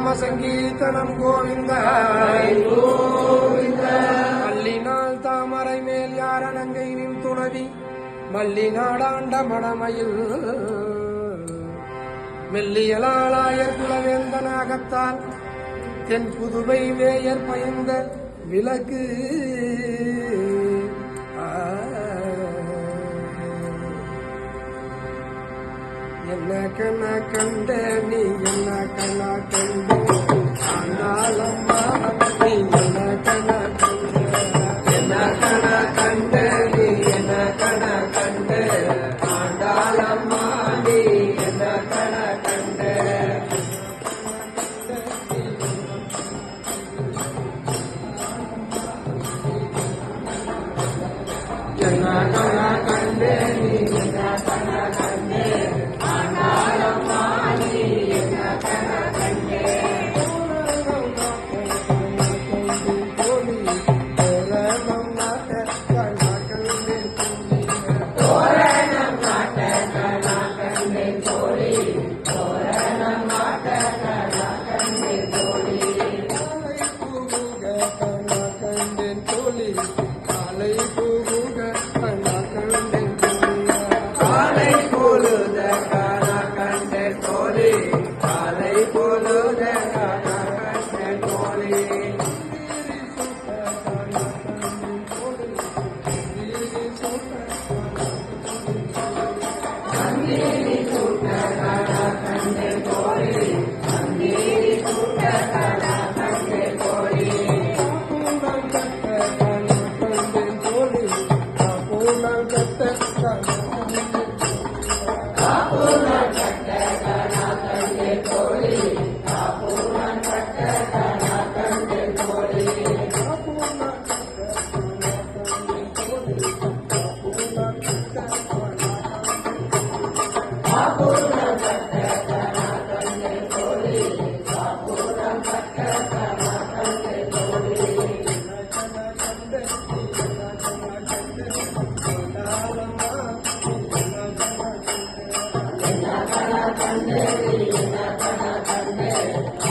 நாம சங்கீர்த்தனம் கோவிந்த மல்லினால் தாமரை மேல் யாரனங்கை நின் துணவி மல்லி நாடாண்ட மடமையில் மெல்லியலாளாயர் குலவேந்தனாகத்தால் தென் புதுவை வேயர் பயந்த விளக்கு என்ன கண்ண கண்ட நீ என்ன கண்ண கண்ட ஆனாலம்மா நீ என்ன கண்ண கண்ட என்ன கண்ண கண்ட நீ என்ன கண்ண கண்ட ஆண்டாலம்மா நீ என்ன கண்ண கண்ட என்ன கண்ண கண்ட நீ என்ன கண்ண கண்ட கண்ணே